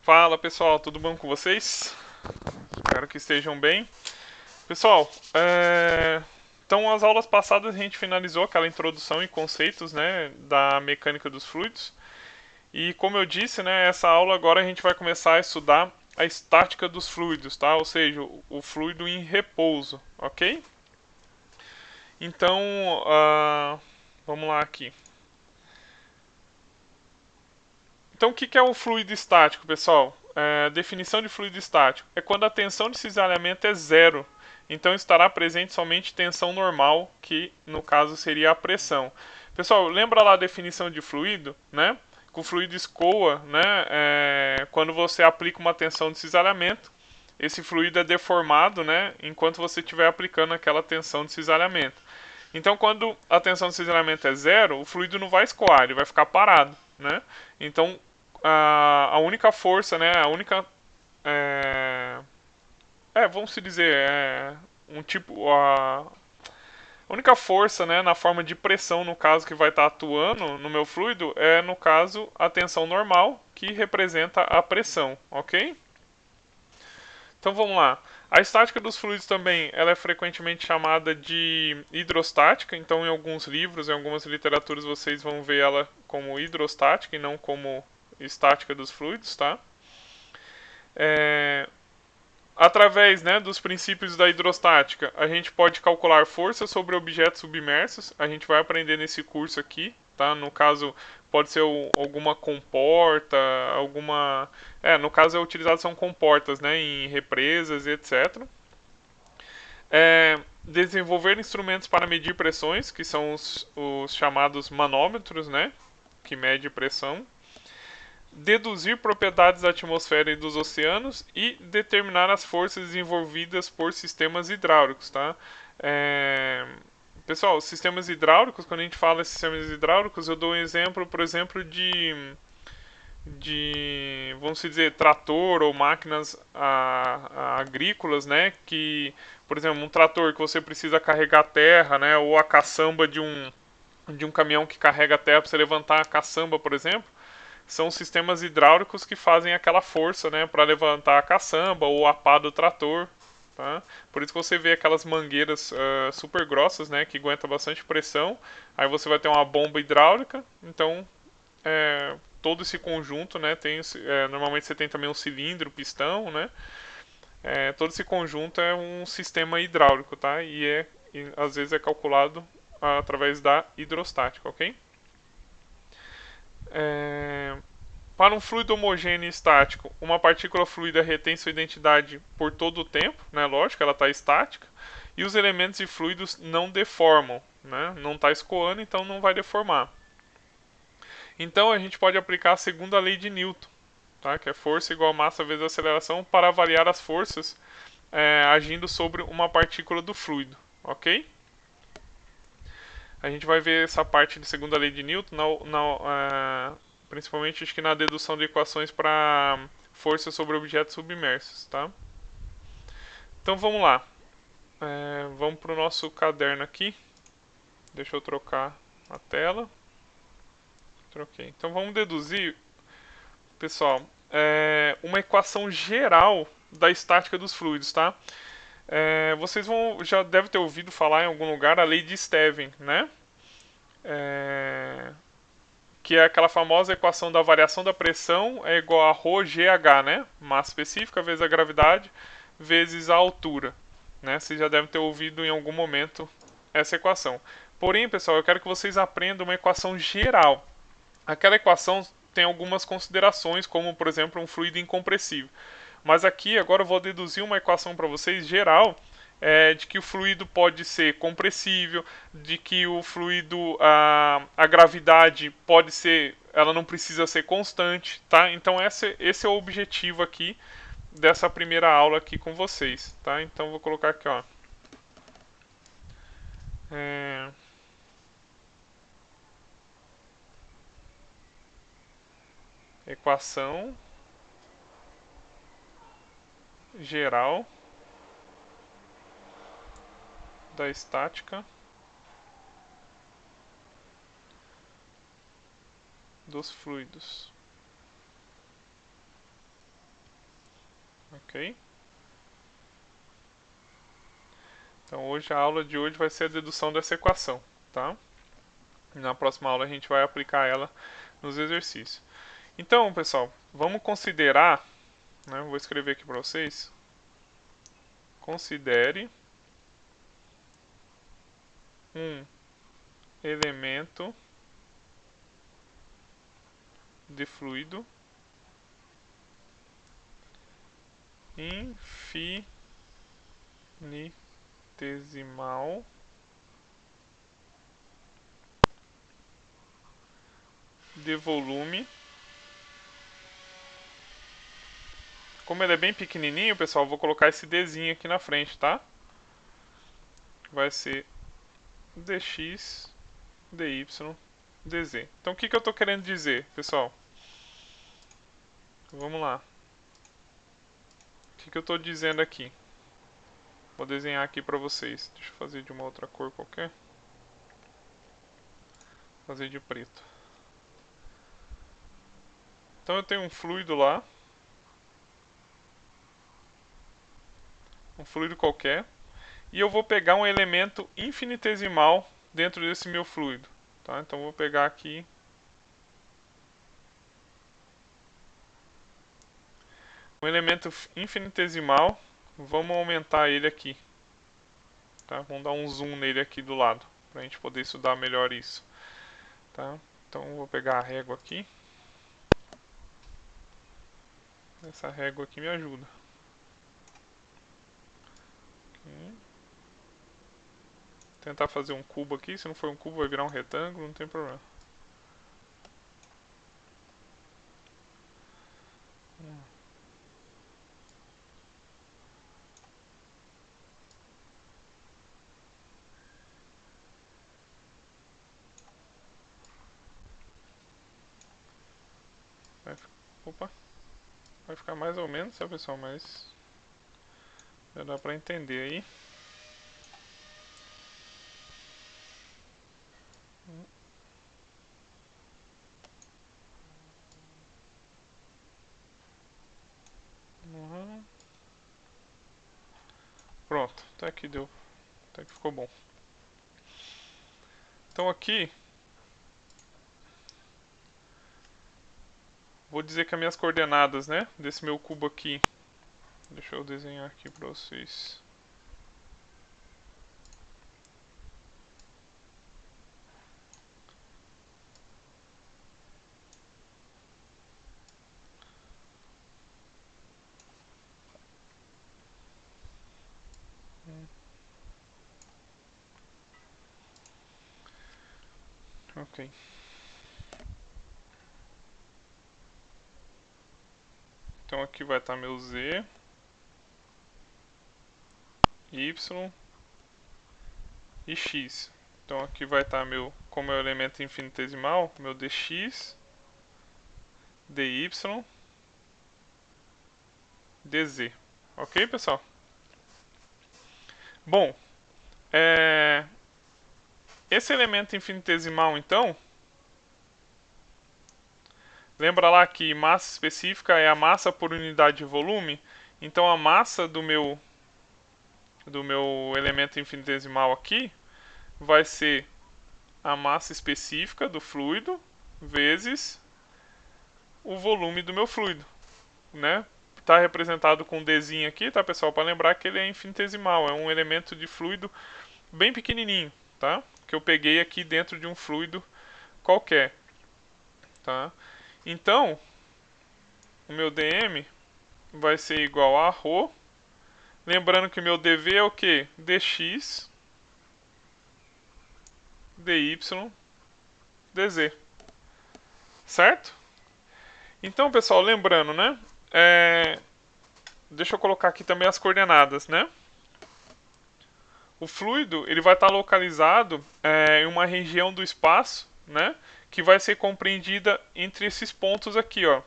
Fala pessoal, tudo bom com vocês? Espero que estejam bem. Pessoal, então as aulas passadas a gente finalizou aquela introdução e conceitos, né, da mecânica dos fluidos. E como eu disse, né, essa aula agora a gente vai começar a estudar a estática dos fluidos, tá? Ou seja, o fluido em repouso, ok? Então, vamos lá aqui. Então, o que é um fluido estático, pessoal? Definição de fluido estático é quando a tensão de cisalhamento é zero. Então, estará presente somente tensão normal, que no caso seria a pressão. Pessoal, lembra lá a definição de fluido, né? Que o fluido escoa, né? Quando você aplica uma tensão de cisalhamento, esse fluido é deformado, né? Enquanto você estiver aplicando aquela tensão de cisalhamento. Então, quando a tensão de cisalhamento é zero, o fluido não vai escoar, ele vai ficar parado, né? Então, a única força, né, a única vamos se dizer, um tipo a única força, né, na forma de pressão no caso que vai estar atuando no meu fluido é no caso a tensão normal que representa a pressão, ok? Então vamos lá. A estática dos fluidos também, ela é frequentemente chamada de hidrostática. Então em alguns livros, em algumas literaturas vocês vão ver ela como hidrostática e não como estática dos fluidos, tá? É, Através, né, dos princípios da hidrostática, a gente pode calcular força sobre objetos submersos. A gente vai aprender nesse curso aqui, tá? No caso, pode ser alguma comporta, alguma. No caso, é utilizado são comportas, né, em represas e etc. Desenvolver instrumentos para medir pressões, que são os chamados manômetros, né, que mede pressão, deduzir propriedades da atmosfera e dos oceanos e determinar as forças desenvolvidas por sistemas hidráulicos, tá? É... Pessoal, sistemas hidráulicos, quando a gente fala em sistemas hidráulicos, eu dou um exemplo, por exemplo, vamos dizer, trator ou máquinas agrícolas, né? Que, por exemplo, um trator que você precisa carregar terra, né? Ou a caçamba de um caminhão que carrega terra para você levantar a caçamba, por exemplo, são sistemas hidráulicos que fazem aquela força, né, para levantar a caçamba ou a pá do trator, tá? Por isso que você vê aquelas mangueiras super grossas, né, que aguentam bastante pressão. Aí você vai ter uma bomba hidráulica, então todo esse conjunto, né, normalmente você tem também um cilindro, pistão, né? Todo esse conjunto é um sistema hidráulico, tá? E às vezes é calculado através da hidrostática, ok? É, Para um fluido homogêneo e estático, uma partícula fluida retém sua identidade por todo o tempo, né? Lógico, ela está estática, e os elementos e fluidos não deformam, né? Não está escoando, então não vai deformar. Então a gente pode aplicar a segunda lei de Newton, tá? Que é força igual a massa vezes a aceleração, para avaliar as forças agindo sobre uma partícula do fluido, ok? A gente vai ver essa parte de segunda lei de Newton, principalmente acho que na dedução de equações para força sobre objetos submersos, tá? Então vamos lá. Vamos para o nosso caderno aqui. Deixa eu trocar a tela. Troquei. Então vamos deduzir, pessoal, uma equação geral da estática dos fluidos, tá? Vocês já devem ter ouvido falar em algum lugar a lei de Stevin, né? É, que é aquela famosa equação da variação da pressão é igual a ρgh, né? Massa específica vezes a gravidade vezes a altura, né? Vocês já devem ter ouvido em algum momento essa equação. Porém, pessoal, eu quero que vocês aprendam uma equação geral. Aquela equação tem algumas considerações, como por exemplo um fluido incompressível. Mas aqui agora eu vou deduzir uma equação para vocês geral de que o fluido pode ser compressível, de que o fluido, a gravidade pode ser, ela não precisa ser constante, tá? Então esse é o objetivo aqui dessa primeira aula aqui com vocês, tá? Então vou colocar aqui, ó. É, Equação geral da estática dos fluidos. ok? Então hoje a aula de hoje vai ser a dedução dessa equação, tá? E na próxima aula a gente vai aplicar ela nos exercícios. Então, pessoal, vamos considerar, né, vou escrever aqui para vocês. Considere um elemento de fluido infinitesimal de volume. Como ele é bem pequenininho, pessoal, eu vou colocar esse Dzinho aqui na frente, tá? Vai ser dx, dy, dz. Então o que eu estou querendo dizer, pessoal? Vamos lá. O que eu estou dizendo aqui? Vou desenhar aqui para vocês. Deixa eu fazer de uma outra cor qualquer. Vou fazer de preto. Então eu tenho um fluido lá. Um fluido qualquer. E eu vou pegar um elemento infinitesimal dentro desse meu fluido. Tá? Então eu vou pegar aqui um elemento infinitesimal. Vamos aumentar ele aqui. Tá? Vamos dar um zoom nele aqui do lado, para a gente poder estudar melhor isso. Tá? Então eu vou pegar a régua aqui. Essa régua aqui me ajuda. Aqui. Tentar fazer um cubo aqui. Se não for um cubo, vai virar um retângulo, não tem problema. Vai, opa, vai ficar mais ou menos, tá, pessoal? Mas já dá pra entender aí. Pronto, até aqui deu. Até que ficou bom. Então aqui vou dizer que as minhas coordenadas, né, desse meu cubo aqui. Deixa eu desenhar aqui pra vocês. Ok. Então aqui vai estar meu Z, Y e X. Então aqui vai estar meu, como é o elemento infinitesimal, meu dx, dy, dz. Ok, pessoal? Bom, esse elemento infinitesimal, então, lembra lá que massa específica é a massa por unidade de volume? Então a massa do meu elemento infinitesimal aqui vai ser a massa específica do fluido vezes o volume do meu fluido, né? Está representado com um Dzinho aqui, tá, pessoal? Para lembrar que ele é infinitesimal, é um elemento de fluido bem pequenininho, tá? Que eu peguei aqui dentro de um fluido qualquer, tá? Então, o meu dm vai ser igual a ρ. Lembrando que o meu dv é o que? Dx, dy, dz. Certo? Então, pessoal, lembrando, né? Deixa eu colocar aqui também as coordenadas, né? O fluido ele vai estar localizado em uma região do espaço, né? Que vai ser compreendida entre esses pontos aqui, ó.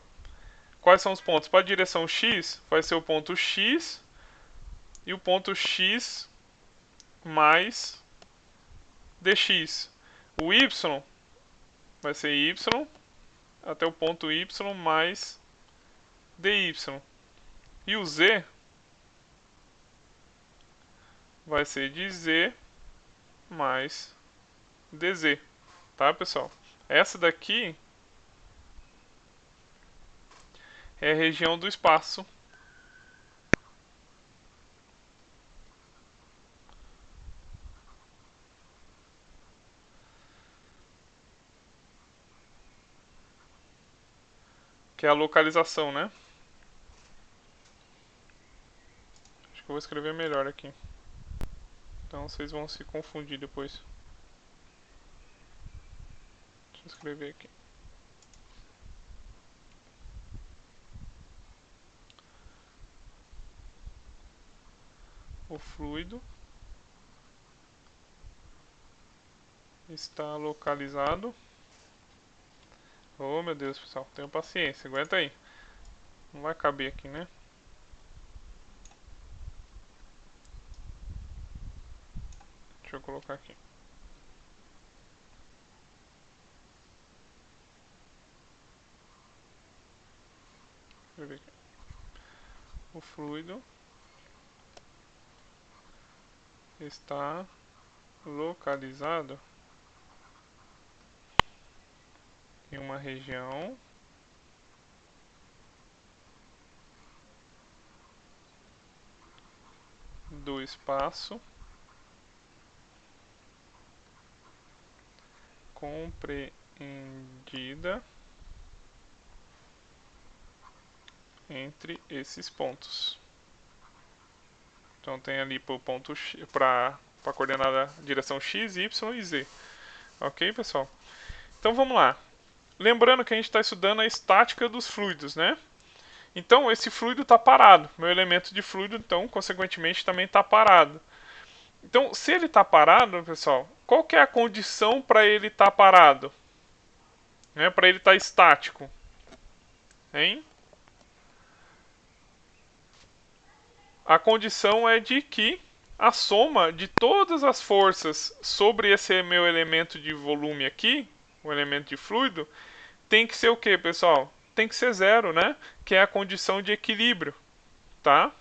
Quais são os pontos? Para a direção x, vai ser o ponto x e o ponto x mais dx. O y vai ser y até o ponto y mais dy. E o Z vai ser de Z mais dz, tá, pessoal? Essa daqui é a região do espaço que é a localização, né? Acho que eu vou escrever melhor aqui. Então vocês vão se confundir depois. Deixa eu escrever aqui. O fluido está localizado. Oh, meu Deus, pessoal, tenham paciência, aguenta aí. Não vai caber aqui, né? Deixa eu colocar aqui. Deixa eu ver aqui. O fluido está localizado em uma região do espaço compreendida entre esses pontos. Então tem ali para o ponto para a coordenada direção x, y e z. Ok, pessoal? Então vamos lá. Lembrando que a gente está estudando a estática dos fluidos, né? Então esse fluido está parado. Meu elemento de fluido, então, consequentemente, também está parado. Então, se ele está parado, pessoal, qual que é a condição para ele estar parado? Né? Para ele estar estático? Hein? A condição é de que a soma de todas as forças sobre esse meu elemento de volume aqui, o elemento de fluido, tem que ser o que, pessoal? Tem que ser zero, né? Que é a condição de equilíbrio, tá?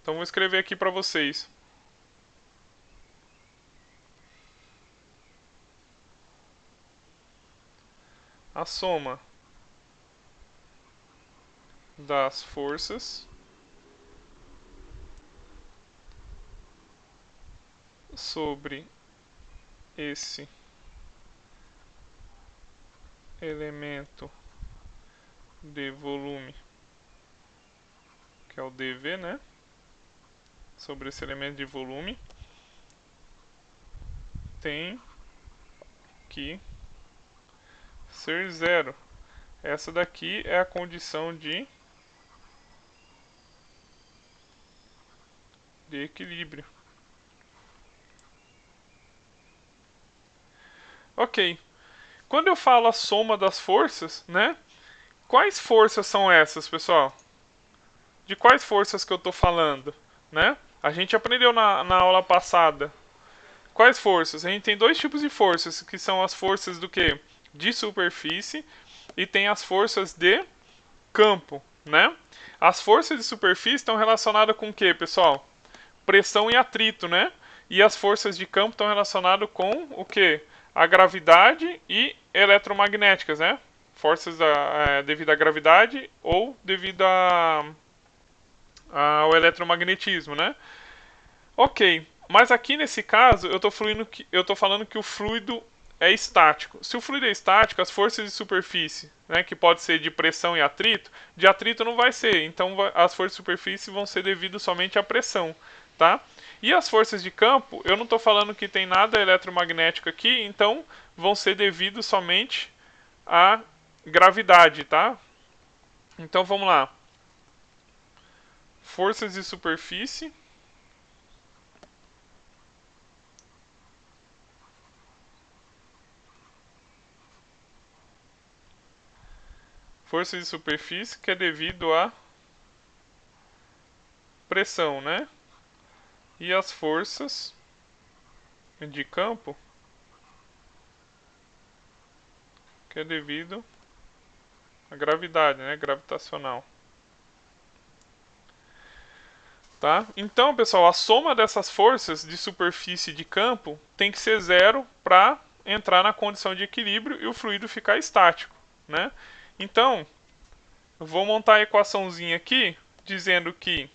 Então vou escrever aqui para vocês. A soma das forças sobre esse elemento de volume, que é o dV, né? Sobre esse elemento de volume, tem que ser zero. Essa daqui é a condição de equilíbrio. Ok. Quando eu falo a soma das forças, né? Quais forças são essas, pessoal? De quais forças que eu estou falando, né? A gente aprendeu na aula passada. Quais forças? A gente tem dois tipos de forças, que são as forças do que? De superfície e tem as forças de campo, né? As forças de superfície estão relacionadas com o que, pessoal? Pressão e atrito, né? E as forças de campo estão relacionadas com o que? A gravidade e eletromagnéticas, né? Forças devido à gravidade ou devido ao eletromagnetismo, né? Ok, mas aqui nesse caso eu tô falando que o fluido é estático. Se o fluido é estático, as forças de superfície, né, que pode ser de pressão e atrito, de atrito não vai ser. Então as forças de superfície vão ser devido somente à pressão, tá? E as forças de campo, eu não estou falando que tem nada eletromagnético aqui, então vão ser devido somente à gravidade, tá? Então vamos lá. Forças de superfície força de superfície que é devido à pressão, né? E as forças de campo que é devido à gravidade, né? Gravitacional. Tá? Então, pessoal, a soma dessas forças de superfície e de campo tem que ser zero para entrar na condição de equilíbrio e o fluido ficar estático. Né? Então, eu vou montar a equaçãozinha aqui dizendo que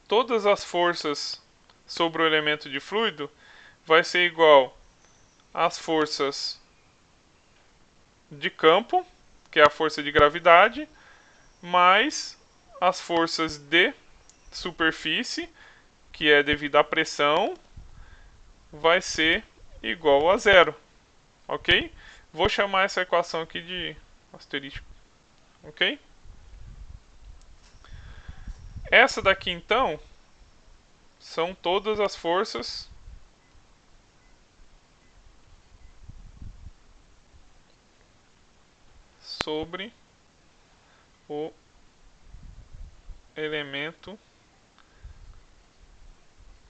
todas as forças sobre o elemento de fluido vai ser igual às forças de campo, que é a força de gravidade, mais as forças de superfície, que é devido à pressão, vai ser igual a zero, ok? Vou chamar essa equação aqui de asterisco, ok? Essa daqui então são todas as forças sobre o elemento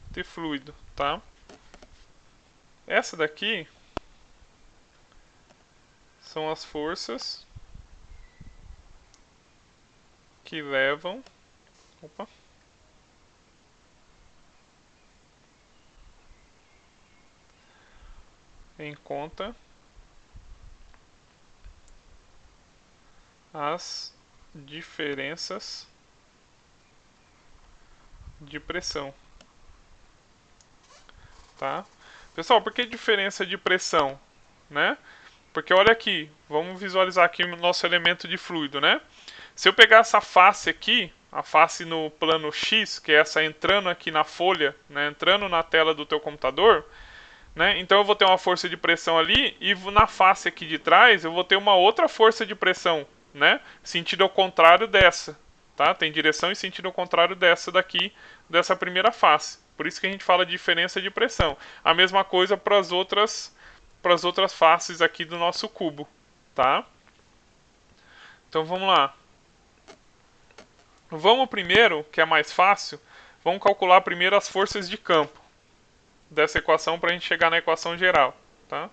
de fluido, tá? Essa daqui são as forças que levam, opa, em conta as diferenças de pressão, tá? Pessoal, por que diferença de pressão, né? Porque olha aqui, vamos visualizar aqui o nosso elemento de fluido, né? Se eu pegar essa face aqui, a face no plano X, que é essa entrando aqui na folha, né, entrando na tela do teu computador, né? Então eu vou ter uma força de pressão ali e na face aqui de trás eu vou ter uma outra força de pressão, né? Sentido ao contrário dessa, tá? Tem direção e sentido ao contrário dessa daqui, dessa primeira face. Por isso que a gente fala de diferença de pressão. A mesma coisa para as outras faces aqui do nosso cubo, tá? Então vamos lá. Vamos primeiro, que é mais fácil, vamos calcular primeiro as forças de campo dessa equação para a gente chegar na equação geral, tá?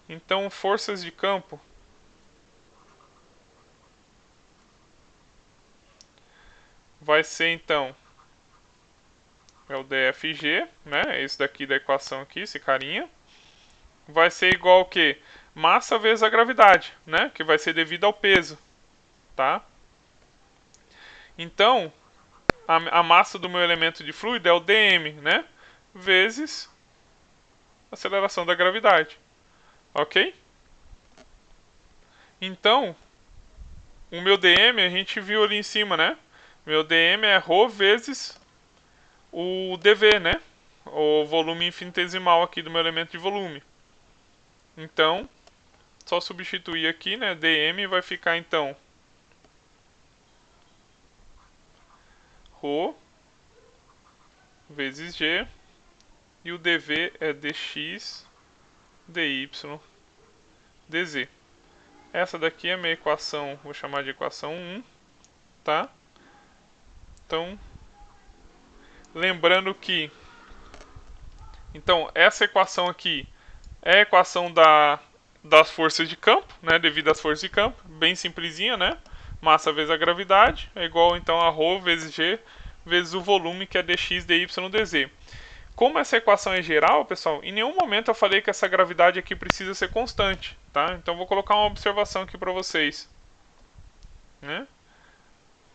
Então, forças de campo vai ser então é o DFG, né? Esse daqui da equação aqui, esse carinha, vai ser igual ao que? Massa vezes a gravidade, né? Que vai ser devido ao peso, tá? Então, a massa do meu elemento de fluido é o dm, né? Vezes a aceleração da gravidade, ok? Então, o meu dm a gente viu ali em cima, né? Meu dm é ρ vezes o dv, né? O volume infinitesimal aqui do meu elemento de volume. Então, só substituir aqui, né? dm vai ficar então ρ vezes g e o dv é dx dy dz. Essa daqui é a minha equação, vou chamar de equação 1, tá? Então, lembrando que então essa equação aqui é a equação das forças de campo, né, devido às forças de campo, bem simplesinha, né? Massa vezes a gravidade é igual então a ρ vezes g vezes o volume, que é dx dy dz. Como essa equação é geral, pessoal, em nenhum momento eu falei que essa gravidade aqui precisa ser constante, tá? Então vou colocar uma observação aqui para vocês, né?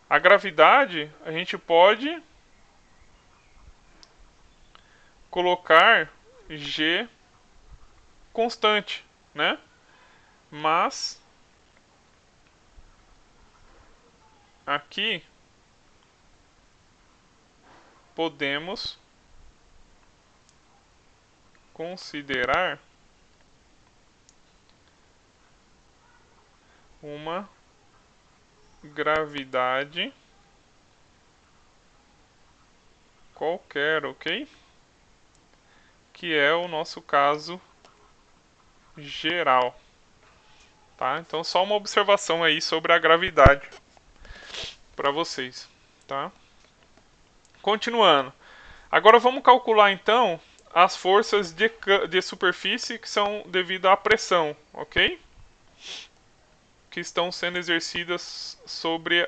A gravidade a gente pode colocar g constante, né? Mas aqui podemos considerar uma gravidade qualquer, ok? Que é o nosso caso geral, tá? Então só uma observação aí sobre a gravidade para vocês, tá? Continuando. Agora vamos calcular então as forças de superfície que são devido à pressão, ok? Ok? que estão sendo exercidas sobre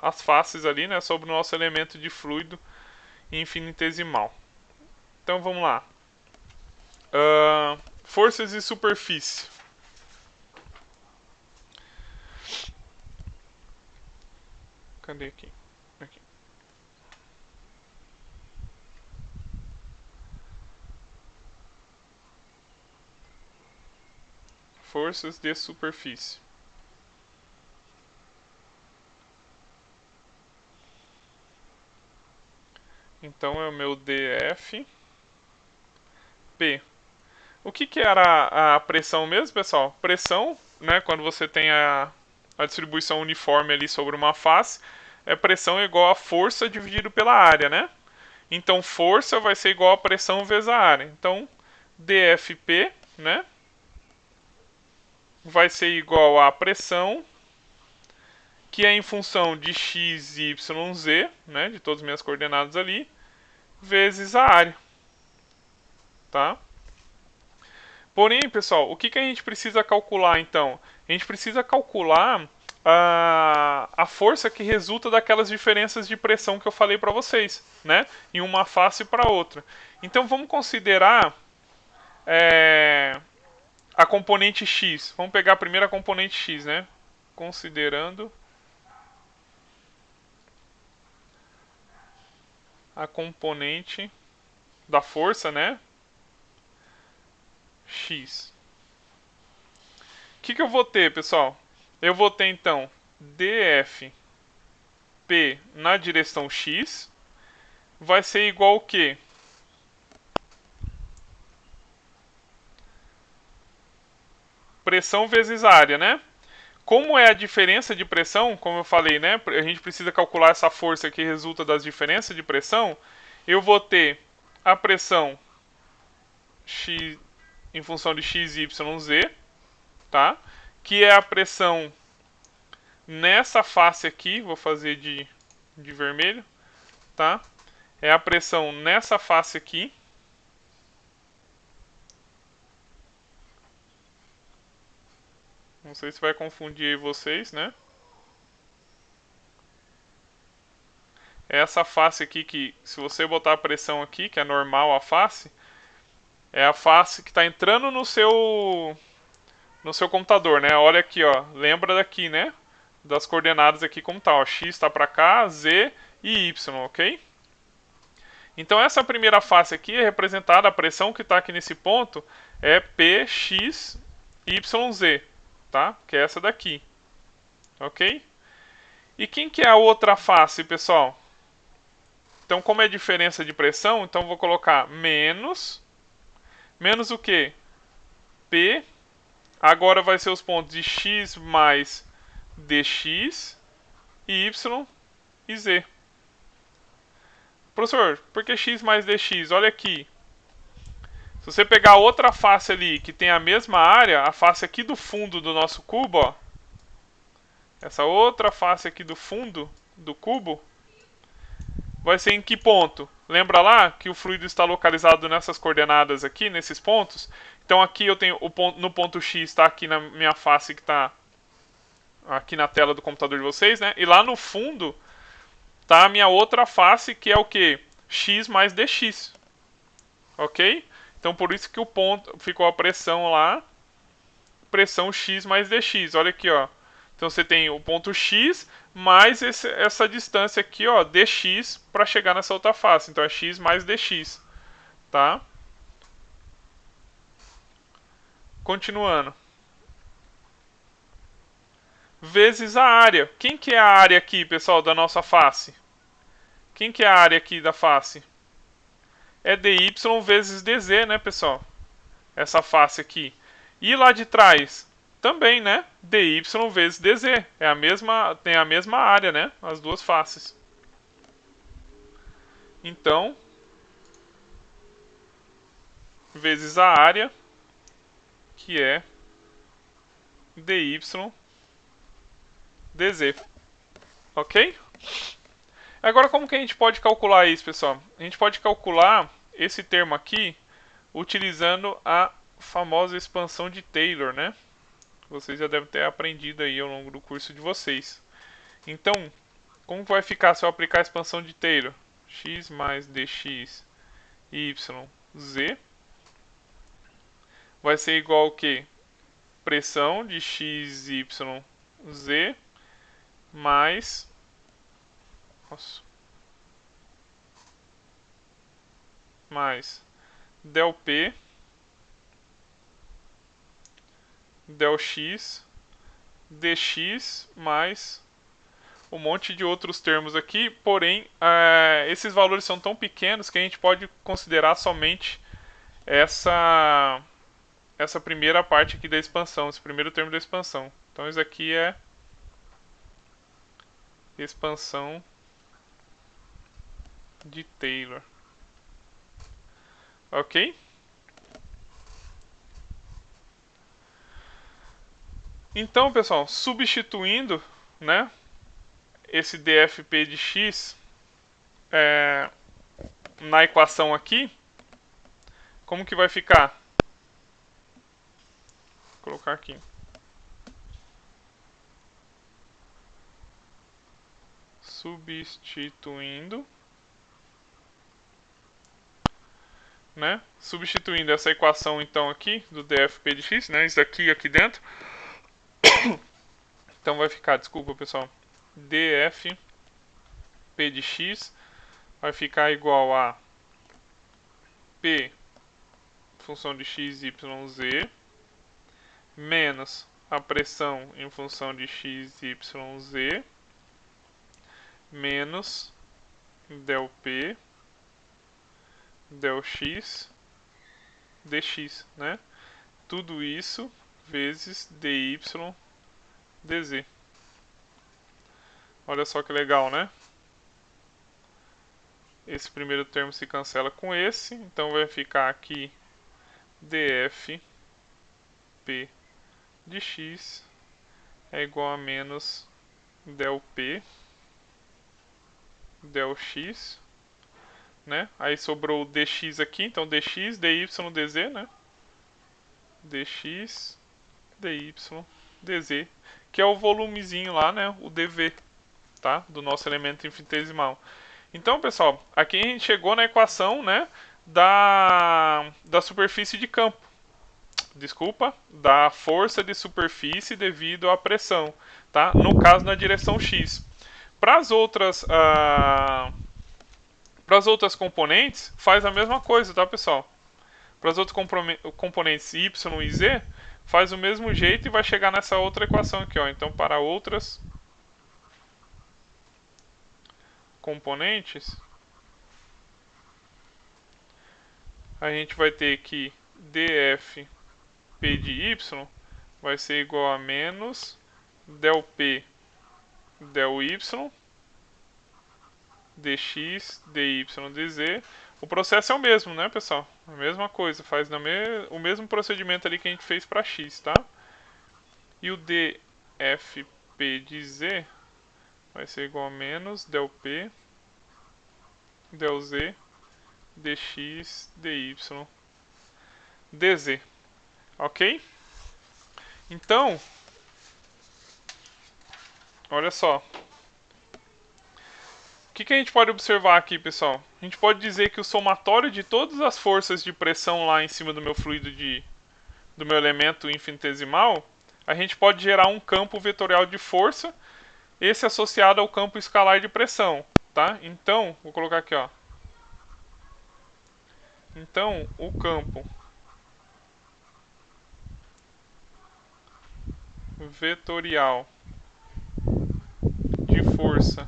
as faces ali, né, sobre o nosso elemento de fluido infinitesimal. Então vamos lá. Forças de superfície. Cadê aqui? Aqui. Forças de superfície. Então é o meu dF P. O que era a pressão mesmo, pessoal? Pressão, né, quando você tem a distribuição uniforme ali sobre uma face, pressão é igual a força dividido pela área, né? Então força vai ser igual a pressão vezes a área. Então dFP, né, vai ser igual a pressão, que é em função de x, y, z, né, de todas as minhas coordenadas ali, vezes a área. Tá? Porém, pessoal, o que a gente precisa calcular então? A gente precisa calcular a força que resulta daquelas diferenças de pressão que eu falei para vocês, né? Em uma face para outra. Então vamos considerar a componente x. Vamos pegar a primeira componente x, né? Considerando a componente da força, né? X. O que eu vou ter, pessoal? Eu vou ter então dF P na direção x vai ser igual ao quê? Pressão vezes área, né? Como é a diferença de pressão, como eu falei, né? A gente precisa calcular essa força que resulta das diferenças de pressão. Eu vou ter a pressão x em função de x, y, z, tá? Que é a pressão nessa face aqui, vou fazer de vermelho, tá? É a pressão nessa face aqui. Não sei se vai confundir vocês, né? Essa face aqui que, se você botar a pressão aqui, que é normal a face, é a face que está entrando no seu computador, né? Olha aqui, ó. Lembra daqui, né? Das coordenadas aqui como tá, ó. X está para cá, Z e Y, ok? Então essa primeira face aqui é representada, a pressão que está aqui nesse ponto é PXYZ, tá? Que é essa daqui, ok? E quem que é a outra face, pessoal? Então, como é diferença de pressão, então vou colocar menos o que? P. Agora vai ser os pontos de x mais dx, y e z. Professor, por que x mais dx? Olha aqui. Se você pegar outra face ali que tem a mesma área, a face aqui do fundo do nosso cubo, ó, essa outra face aqui do fundo do cubo, vai ser em que ponto? Lembra lá que o fluido está localizado nessas coordenadas aqui, nesses pontos? Então aqui eu tenho o ponto, no ponto X, está aqui na minha face que está aqui na tela do computador de vocês, né? E lá no fundo está a minha outra face, que é o que? X mais dx. Ok? Então por isso que o ponto ficou a pressão lá, pressão X mais dx. Olha aqui, ó. Então você tem o ponto X mais essa distância aqui, ó, dx, para chegar nessa outra face. Então é x mais dx, tá? Continuando. Vezes a área. Quem que é a área aqui, pessoal, da nossa face? Quem que é a área aqui da face? É dy vezes dz, né, pessoal? Essa face aqui. E lá de trás? Também, né? dy vezes dz. Tem a mesma área, né? As duas faces. Então, vezes a área, que é dy dz. Ok? Agora, como que a gente pode calcular isso, pessoal? A gente pode calcular esse termo aqui utilizando a famosa expansão de Taylor, né? Vocês já devem ter aprendido aí ao longo do curso de vocês. Então, como vai ficar se eu aplicar a expansão de Taylor? X mais dx y z vai ser igual ao que? Pressão de x, y, z mais... Nossa, mais del P, del X, dx mais um monte de outros termos aqui, porém esses valores são tão pequenos que a gente pode considerar somente essa primeira parte aqui da expansão, esse primeiro termo da expansão. Então isso aqui é expansão de Taylor. Ok? Então, pessoal, substituindo, né, esse dfp de x na equação aqui, como que vai ficar? Vou colocar aqui. Substituindo, né? Substituindo essa equação então aqui do dfp de x, né? Isso aqui dentro. Então vai ficar, desculpa pessoal, dfp de x vai ficar igual a p função de x, y, z menos a pressão em função de x, y, z menos del P del x dx, né? Tudo isso vezes dy dz. Olha só que legal, né? Esse primeiro termo se cancela com esse, então vai ficar aqui df p de x é igual a menos del P del x, né? Aí sobrou o dx aqui, então dx, dy, dz, né? dx, dy, dz, que é o volumezinho lá, né? O dv, tá? Do nosso elemento infinitesimal. Então, pessoal, aqui a gente chegou na equação, né? Da superfície de campo. Desculpa, da força de superfície devido à pressão, tá? No caso, na direção x. Para as outras componentes, faz a mesma coisa, tá, pessoal? Para os outros componentes y e z, faz o mesmo jeito e vai chegar nessa outra equação aqui, ó. Então, para outras componentes, a gente vai ter que df p de y vai ser igual a menos del P del y dx, dy, dz. O processo é o mesmo, né, pessoal? A mesma coisa, faz o mesmo procedimento ali que a gente fez para x, tá? E o dfp de z vai ser igual a menos del P del z dx, dy, dz. Ok? Então, olha só. O que a gente pode observar aqui, pessoal? A gente pode dizer que o somatório de todas as forças de pressão lá em cima do meu fluido do meu elemento infinitesimal, a gente pode gerar um campo vetorial de força, esse associado ao campo escalar de pressão, tá? Então, vou colocar aqui, ó. Então, o campo vetorial de força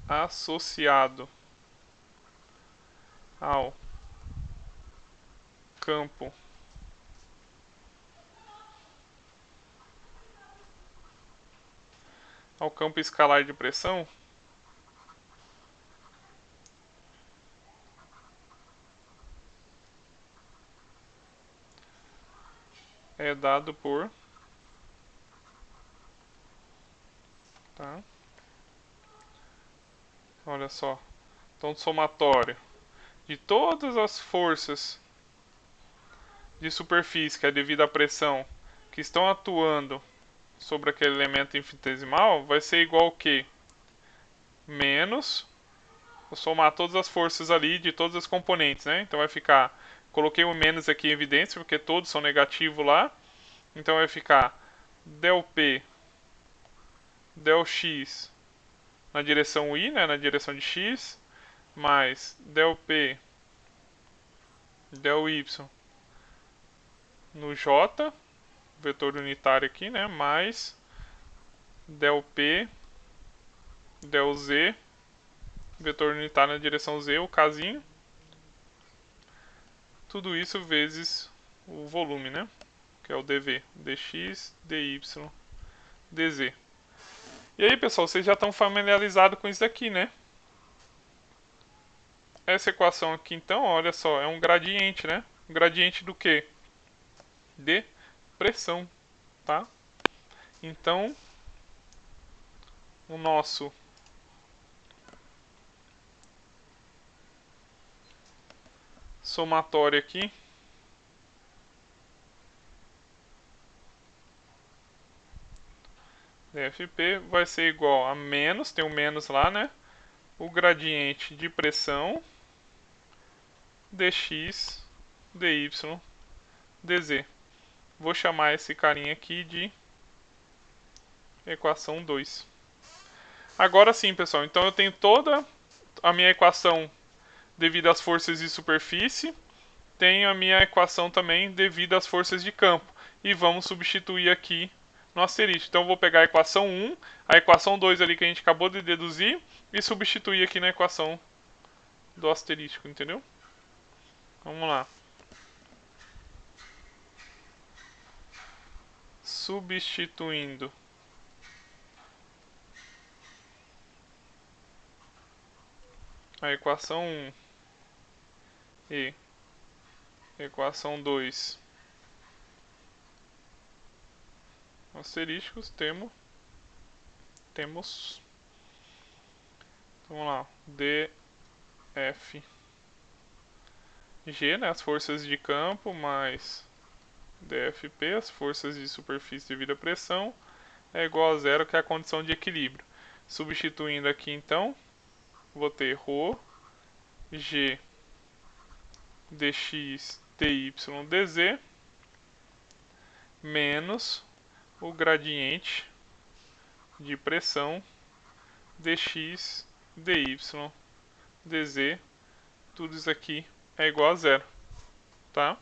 associado ao campo escalar de pressão é dado por, tá? Olha só. Então, somatório de todas as forças de superfície, que é devido à pressão, que estão atuando sobre aquele elemento infinitesimal, vai ser igual ao quê? Menos, vou somar todas as forças ali de todas as componentes, né? Então vai ficar, coloquei o menos aqui em evidência, porque todos são negativos lá, então vai ficar del P, del X na direção Y, né? Na direção de X, mais del P, del Y no J, vetor unitário aqui, né? Mais del P, del Z, vetor unitário na direção Z, o casinho. Tudo isso vezes o volume, né? Que é o dV, dx, dy, dz. E aí, pessoal, vocês já estão familiarizados com isso daqui, né? Essa equação aqui, então, olha só, é um gradiente, né? Um gradiente do quê? De pressão, tá? Então, o nosso somatório aqui dFP vai ser igual a menos, tem o menos lá, né? O gradiente de pressão dx, dy, dz. Vou chamar esse carinha aqui de equação 2. Agora sim, pessoal, então eu tenho toda a minha equação devido às forças de superfície, tenho a minha equação também devido às forças de campo. E vamos substituir aqui no asterisco. Então eu vou pegar a equação 1, a equação 2 ali que a gente acabou de deduzir, e substituir aqui na equação do asterisco, entendeu? Vamos lá. Substituindo a equação 1 e equação 2 asterísticos, temos vamos lá, dF G, né, as forças de campo, mais dFP, as forças de superfície devido à pressão, é igual a zero, que é a condição de equilíbrio. Substituindo aqui, então, vou ter ρ, G, dx, dy, dz, menos o gradiente de pressão dx, dy, dz, tudo isso aqui é igual a zero, tá?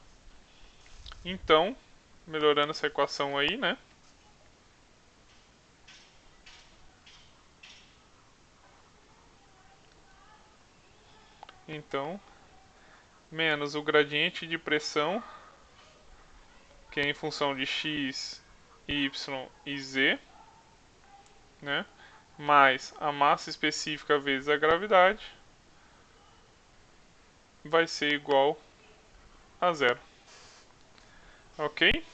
Então, melhorando essa equação aí, né? Então, menos o gradiente de pressão, que é em função de x, y e z, né? Mais a massa específica vezes a gravidade, vai ser igual a zero. Ok?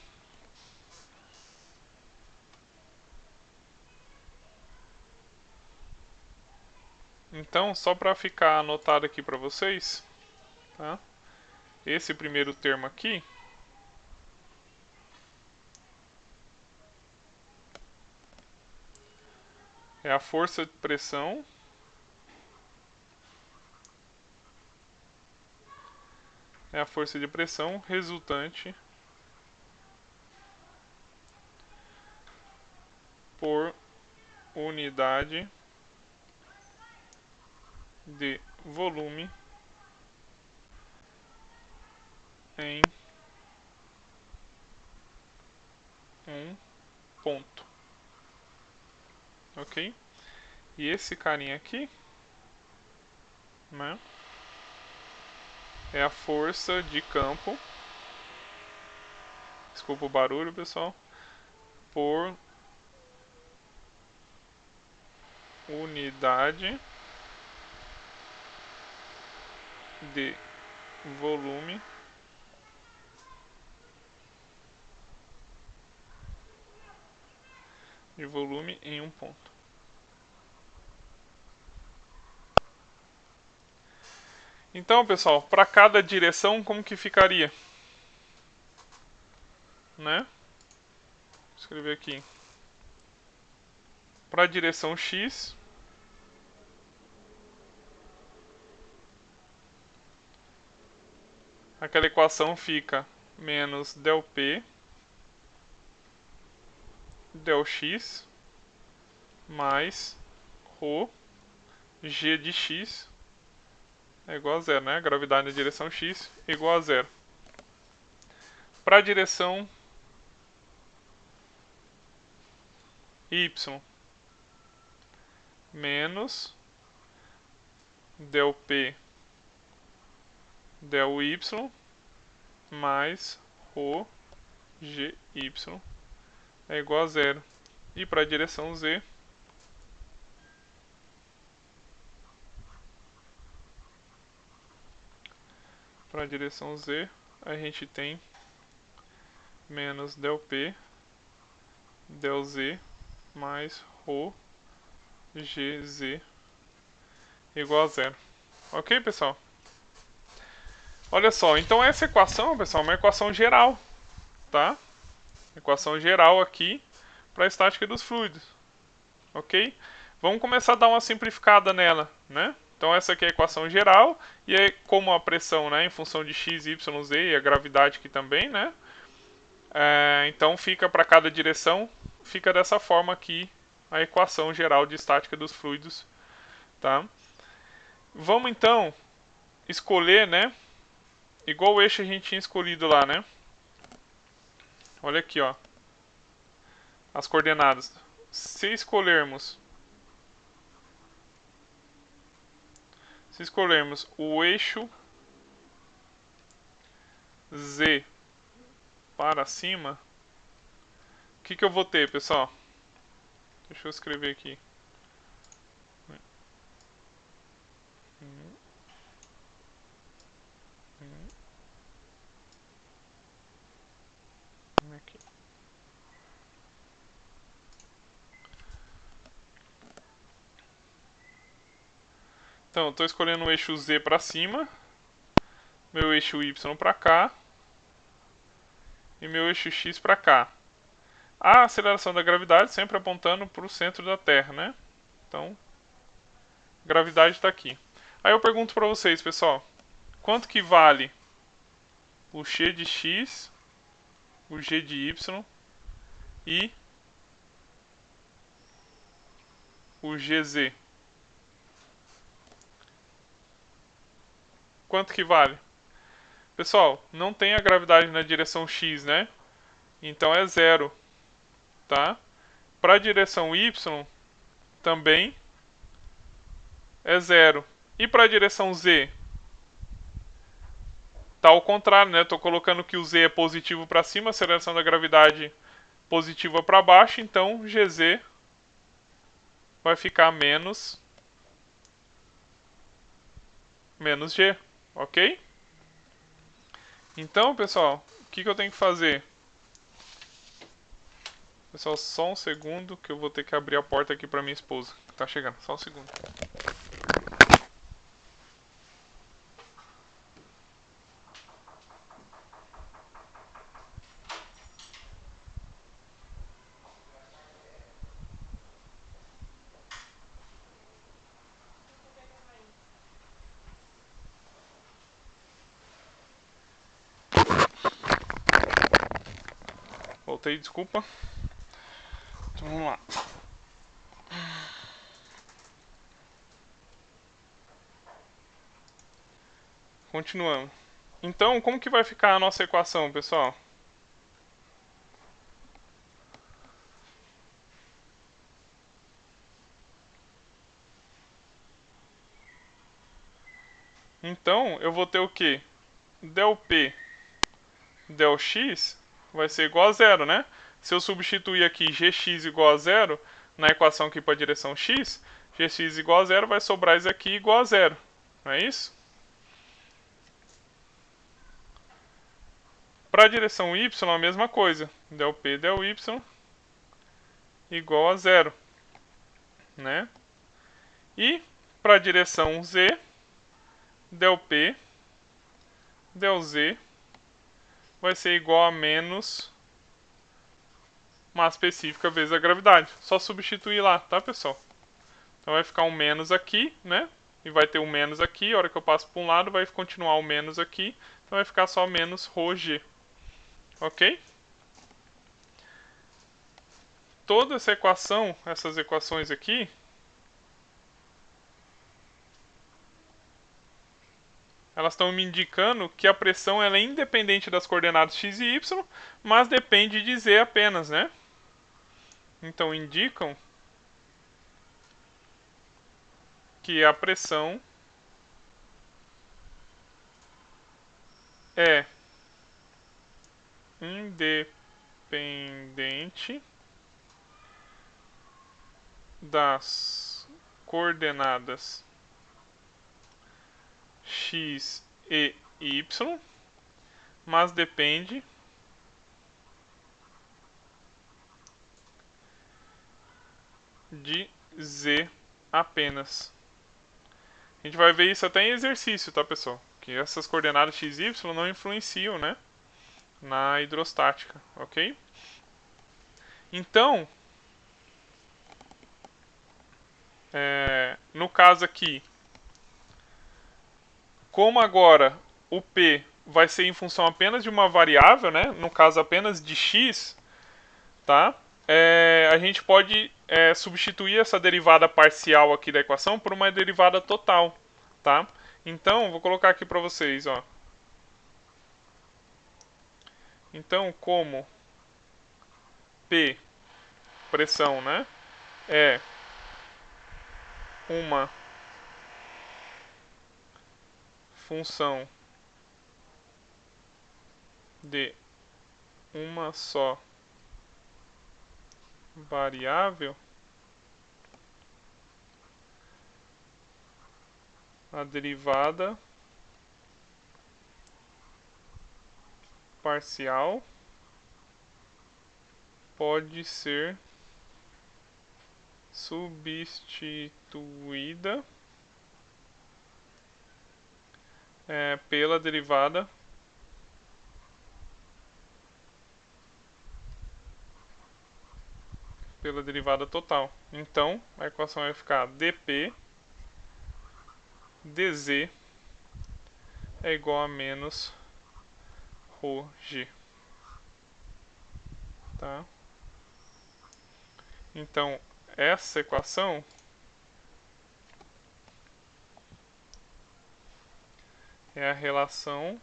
Então, só para ficar anotado aqui para vocês, tá? Esse primeiro termo aqui é a força de pressão resultante por unidade de volume em um ponto. Ok? E esse carinha aqui, né, é a força de campo, desculpa o barulho, pessoal, por unidade de volume em um ponto. Então, pessoal, para cada direção, como que ficaria? né? Vou escrever aqui. Para a direção x, aquela equação fica menos del P del x mais ρ g de x é igual a zero, né? Gravidade na direção x igual a zero. Para a direção y, menos del P del y mais ρ gy é igual a zero. E para a direção z, a gente tem menos del P del z mais ρ gz igual a zero. Ok, pessoal? Olha só, então essa equação, pessoal, é uma equação geral, tá? Equação geral aqui para a estática dos fluidos, ok? Vamos começar a dar uma simplificada nela, né? Então essa aqui é a equação geral, e aí como a pressão, né, em função de x, y, z, e a gravidade aqui também, né? Então fica para cada direção, fica dessa forma aqui a equação geral de estática dos fluidos, tá? Vamos então escolher, né? Igual o eixo a gente tinha escolhido lá, né? Olha aqui, ó. As coordenadas. Se escolhermos o eixo Z para cima, o que eu vou ter, pessoal? Deixa eu escrever aqui. Aqui. Então, eu estou escolhendo o eixo Z para cima, meu eixo Y para cá e meu eixo X para cá. A aceleração da gravidade sempre apontando para o centro da Terra, né? Então, gravidade está aqui. Aí eu pergunto para vocês, pessoal, quanto que vale o G de X, o G de Y e o GZ? Quanto que vale? Pessoal, não tem a gravidade na direção X, né? Então é zero, tá? Para a direção Y também é zero. E para a direção Z? Tá ao contrário, né? Estou colocando que o Z é positivo para cima, a aceleração da gravidade positiva para baixo, então GZ vai ficar menos G, ok? Então, pessoal, o que eu tenho que fazer? Pessoal, só um segundo que eu vou ter que abrir a porta aqui para minha esposa. Tá chegando, só um segundo. Voltei, desculpa. Então, vamos lá. Continuando. Então, como que vai ficar a nossa equação, pessoal? Então, eu vou ter o quê? Del P del x vai ser igual a zero, né? Se eu substituir aqui gx igual a zero na equação aqui para a direção x, gx igual a zero vai sobrar isso aqui igual a zero. Não é isso? Para a direção y, a mesma coisa. Del P del y igual a zero, né? E para a direção z, del P del z vai ser igual a menos massa específica vezes a gravidade. Só substituir lá, tá, pessoal? Então vai ficar um menos aqui, né? E vai ter um menos aqui. A hora que eu passo para um lado, vai continuar o menos aqui. Então vai ficar só menos ρg. Ok? Toda essa equação, essas equações aqui, elas estão me indicando que a pressão ela é independente das coordenadas x e y, mas depende de z apenas, né? Então indicam que a pressão é independente das coordenadas x e y, mas depende de z apenas. A gente vai ver isso até em exercício, tá, pessoal? Que essas coordenadas x e y não influenciam, né, na hidrostática, ok? Então, no caso aqui, como agora o P vai ser em função apenas de uma variável, né, no caso apenas de x, tá? A gente pode substituir essa derivada parcial aqui da equação por uma derivada total, tá? Então, vou colocar aqui para vocês, ó. Então, como P, pressão, né, é uma função de uma só variável, a derivada parcial pode ser substituída pela derivada total. Então, a equação vai ficar dp dz é igual a menos ρg. Tá? Então, essa equação é a relação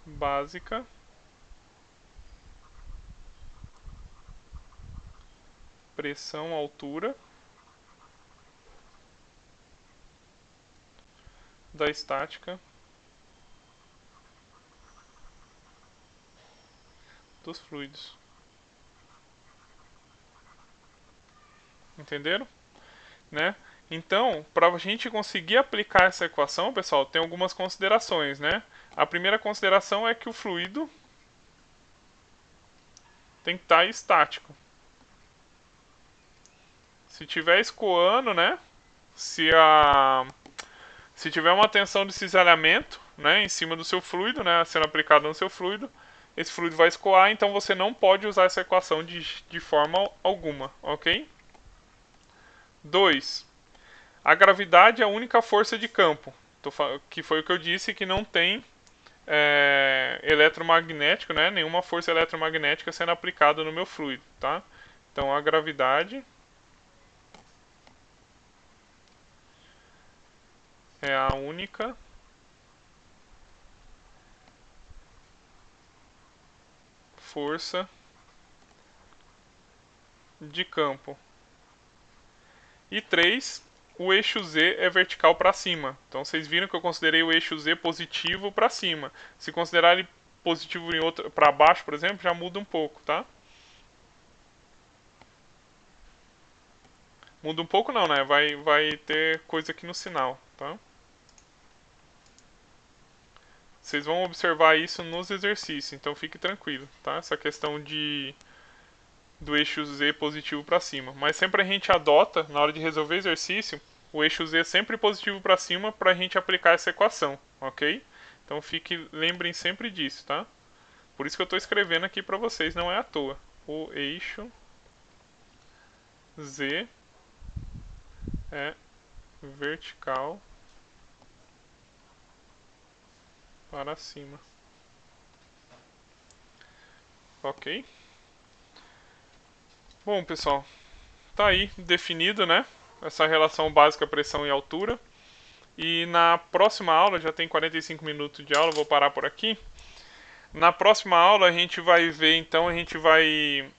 básica pressão-altura da estática dos fluidos. Entenderam? Né? Então, para a gente conseguir aplicar essa equação, pessoal, tem algumas considerações, né? A primeira consideração é que o fluido tem que estar estático. Se tiver escoando, né? Se tiver uma tensão de cisalhamento, né, em cima do seu fluido, né, sendo aplicado no seu fluido, esse fluido vai escoar, então você não pode usar essa equação de forma alguma, ok? 2. A gravidade é a única força de campo, que foi o que eu disse, que não tem eletromagnético, né, nenhuma força eletromagnética sendo aplicada no meu fluido, tá? Então a gravidade é a única força de campo. E 3, o eixo Z é vertical para cima. Então vocês viram que eu considerei o eixo Z positivo para cima. Se considerar ele positivo em outro para baixo, por exemplo, já muda um pouco, tá? Muda um pouco não, né? Vai ter coisa aqui no sinal, tá? Vocês vão observar isso nos exercícios, então fique tranquilo, tá? Essa questão do eixo Z positivo para cima. Mas sempre a gente adota, na hora de resolver exercício, o eixo Z sempre positivo para cima para a gente aplicar essa equação, ok? Então lembrem sempre disso, tá? Por isso que eu estou escrevendo aqui para vocês, não é à toa. O eixo Z é vertical para cima. Ok? Bom, pessoal, tá aí definido, né? Essa relação básica pressão e altura. E na próxima aula, já tem 45 minutos de aula, vou parar por aqui. Na próxima aula a gente vai ver, então, a gente vai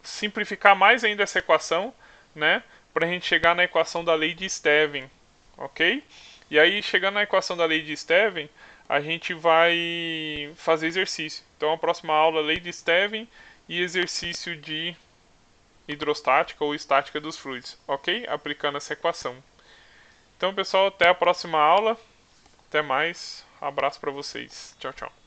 simplificar mais ainda essa equação, né? Para a gente chegar na equação da lei de Stevin, ok? E aí, chegando na equação da lei de Stevin, a gente vai fazer exercício. Então, a próxima aula, lei de Stevin e exercício de hidrostática ou estática dos fluidos, ok? Aplicando essa equação. Então, pessoal, até a próxima aula. Até mais. Um abraço para vocês. Tchau, tchau.